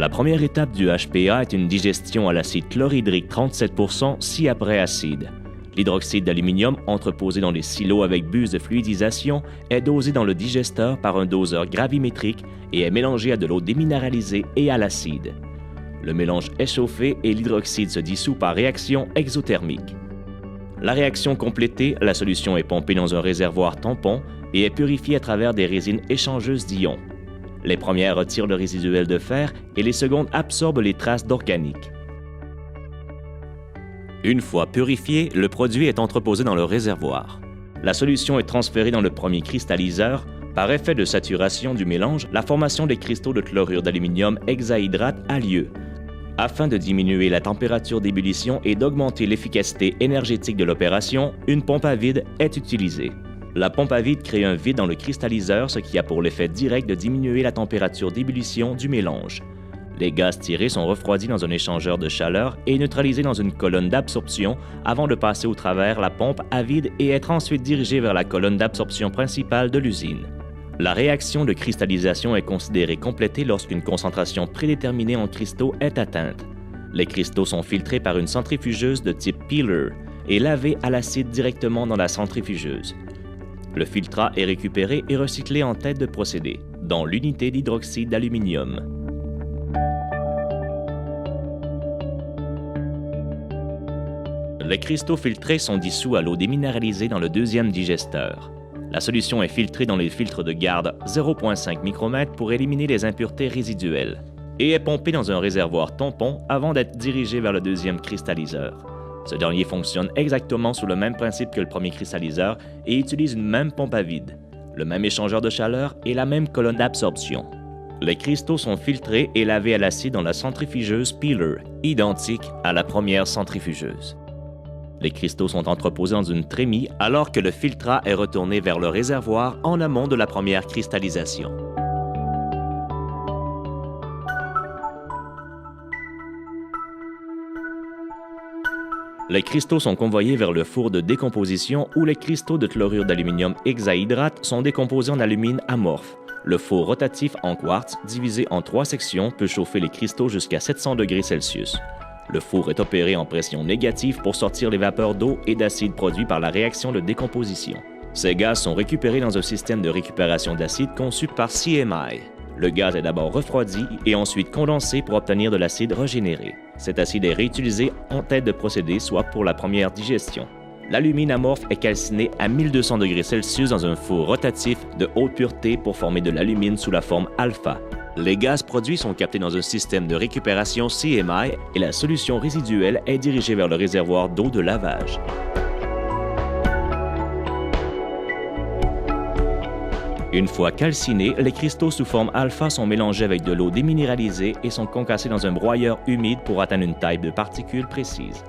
La première étape du HPA est une digestion à l'acide chlorhydrique 37% ci-après acide. L'hydroxyde d'aluminium, entreposé dans les silos avec buse de fluidisation, est dosé dans le digesteur par un doseur gravimétrique et est mélangé à de l'eau déminéralisée et à l'acide. Le mélange est chauffé et l'hydroxyde se dissout par réaction exothermique. La réaction complétée, la solution est pompée dans un réservoir tampon et est purifiée à travers des résines échangeuses d'ions. Les premières retirent le résiduel de fer et les secondes absorbent les traces d'organique. Une fois purifié, le produit est entreposé dans le réservoir. La solution est transférée dans le premier cristalliseur. Par effet de saturation du mélange, la formation des cristaux de chlorure d'aluminium hexahydrate a lieu. Afin de diminuer la température d'ébullition et d'augmenter l'efficacité énergétique de l'opération, une pompe à vide est utilisée. La pompe à vide crée un vide dans le cristalliseur, ce qui a pour l'effet direct de diminuer la température d'ébullition du mélange. Les gaz tirés sont refroidis dans un échangeur de chaleur et neutralisés dans une colonne d'absorption avant de passer au travers la pompe à vide et être ensuite dirigés vers la colonne d'absorption principale de l'usine. La réaction de cristallisation est considérée complétée lorsqu'une concentration prédéterminée en cristaux est atteinte. Les cristaux sont filtrés par une centrifugeuse de type peeler et lavés à l'acide directement dans la centrifugeuse. Le filtrat est récupéré et recyclé en tête de procédé, dans l'unité d'hydroxyde d'aluminium. Les cristaux filtrés sont dissous à l'eau déminéralisée dans le deuxième digesteur. La solution est filtrée dans les filtres de garde 0,5 micromètres pour éliminer les impuretés résiduelles et est pompée dans un réservoir tampon avant d'être dirigée vers le deuxième cristalliseur. Ce dernier fonctionne exactement sous le même principe que le premier cristalliseur et utilise une même pompe à vide, le même échangeur de chaleur et la même colonne d'absorption. Les cristaux sont filtrés et lavés à l'acide dans la centrifugeuse peeler, identique à la première centrifugeuse. Les cristaux sont entreposés dans une trémie alors que le filtrat est retourné vers le réservoir en amont de la première cristallisation. Les cristaux sont convoyés vers le four de décomposition où les cristaux de chlorure d'aluminium hexahydrate sont décomposés en alumine amorphe. Le four rotatif en quartz, divisé en 3 sections, peut chauffer les cristaux jusqu'à 700 degrés Celsius. Le four est opéré en pression négative pour sortir les vapeurs d'eau et d'acide produits par la réaction de décomposition. Ces gaz sont récupérés dans un système de récupération d'acide conçu par CMI. Le gaz est d'abord refroidi et ensuite condensé pour obtenir de l'acide régénéré. Cet acide est réutilisé en tête de procédé, soit pour la première digestion. L'alumine amorphe est calciné à 1200 degrés Celsius dans un four rotatif de haute pureté pour former de l'alumine sous la forme alpha. Les gaz produits sont captés dans un système de récupération CMI et la solution résiduelle est dirigée vers le réservoir d'eau de lavage. Une fois calcinés, les cristaux sous forme alpha sont mélangés avec de l'eau déminéralisée et sont concassés dans un broyeur humide pour atteindre une taille de particules précise.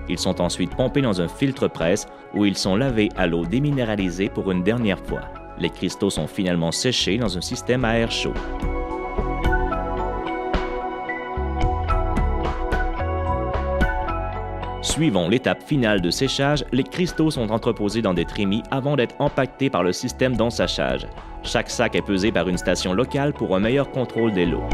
Ils sont ensuite pompés dans un filtre-presse où ils sont lavés à l'eau déminéralisée pour une dernière fois. Les cristaux sont finalement séchés dans un système à air chaud. Suivant l'étape finale de séchage, les cristaux sont entreposés dans des trémies avant d'être empaquetés par le système d'ensachage. Chaque sac est pesé par une station locale pour un meilleur contrôle des lots.